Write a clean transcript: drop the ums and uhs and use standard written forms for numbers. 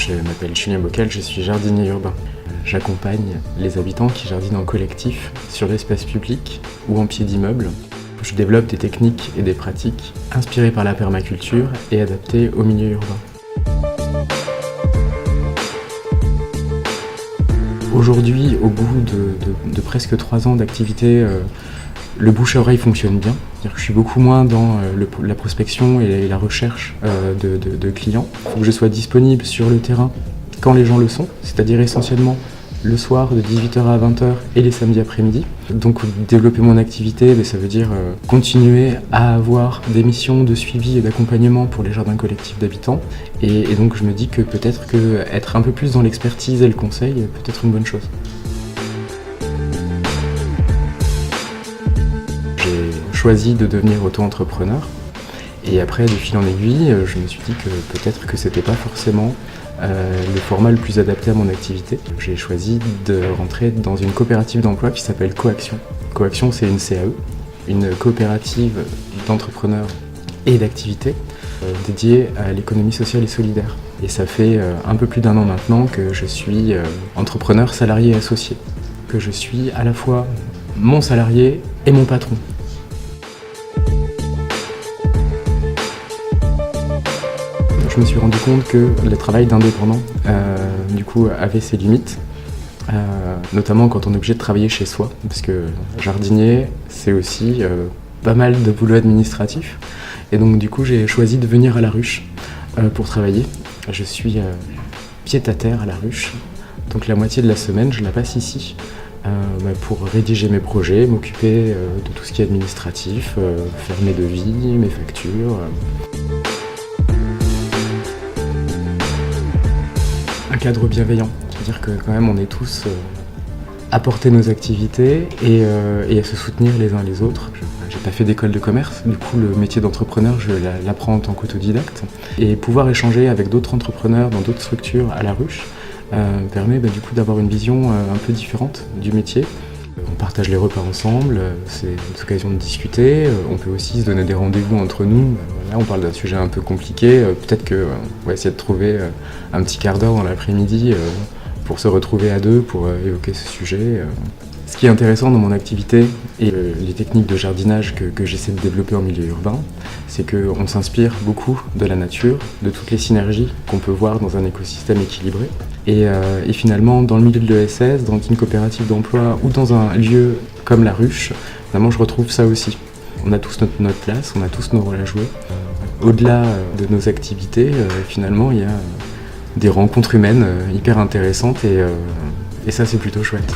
Je m'appelle Julien Bocal, je suis jardinier urbain. J'accompagne les habitants qui jardinent en collectif sur l'espace public ou en pied d'immeuble. Je développe des techniques et des pratiques inspirées par la permaculture et adaptées au milieu urbain. Aujourd'hui, au bout de presque 3 ans d'activité, le bouche-à-oreille fonctionne bien. C'est-à-dire que je suis beaucoup moins dans la prospection et la recherche de clients. Il faut que je sois disponible sur le terrain quand les gens le sont, c'est-à-dire essentiellement le soir de 18h à 20h et les samedis après-midi. Donc développer mon activité, ça veut dire continuer à avoir des missions de suivi et d'accompagnement pour les jardins collectifs d'habitants. Et donc je me dis que peut-être être un peu plus dans l'expertise et le conseil peut être une bonne chose. J'ai choisi de devenir auto-entrepreneur et après, de fil en aiguille, je me suis dit que peut-être que c'était pas forcément le format le plus adapté à mon activité. J'ai choisi de rentrer dans une coopérative d'emploi qui s'appelle Coaction. Coaction, c'est une CAE, une coopérative d'entrepreneurs et d'activités dédiée à l'économie sociale et solidaire. Et ça fait un peu plus d'1 an maintenant que je suis entrepreneur salarié et associé, que je suis à la fois mon salarié et mon patron. Je me suis rendu compte que le travail d'indépendant avait ses limites, notamment quand on est obligé de travailler chez soi, parce que jardinier, c'est aussi pas mal de boulot administratif. Et donc du coup, j'ai choisi de venir à la ruche pour travailler. Je suis pied-à-terre à la ruche, donc la moitié de la semaine, je la passe ici pour rédiger mes projets, m'occuper de tout ce qui est administratif, faire mes devis, mes factures. Un cadre bienveillant, c'est-à-dire que quand même on est tous à porter nos activités et à se soutenir les uns les autres. J'ai pas fait d'école de commerce, du coup le métier d'entrepreneur je l'apprends en tant qu'autodidacte. Et pouvoir échanger avec d'autres entrepreneurs dans d'autres structures à la ruche permet du coup d'avoir une vision un peu différente du métier. On partage les repas ensemble, c'est une occasion de discuter, on peut aussi se donner des rendez-vous entre nous. Là, on parle d'un sujet un peu compliqué, peut-être qu'on va essayer de trouver un petit quart d'heure dans l'après-midi pour se retrouver à deux, pour évoquer ce sujet. Ce qui est intéressant dans mon activité et les techniques de jardinage que j'essaie de développer en milieu urbain, c'est qu'on s'inspire beaucoup de la nature, de toutes les synergies qu'on peut voir dans un écosystème équilibré. Et finalement, dans le milieu de l'ESS, dans une coopérative d'emploi ou dans un lieu comme la ruche, finalement, je retrouve ça aussi. On a tous notre place, on a tous nos rôles à jouer. Au-delà de nos activités, finalement, il y a des rencontres humaines hyper intéressantes et ça, c'est plutôt chouette.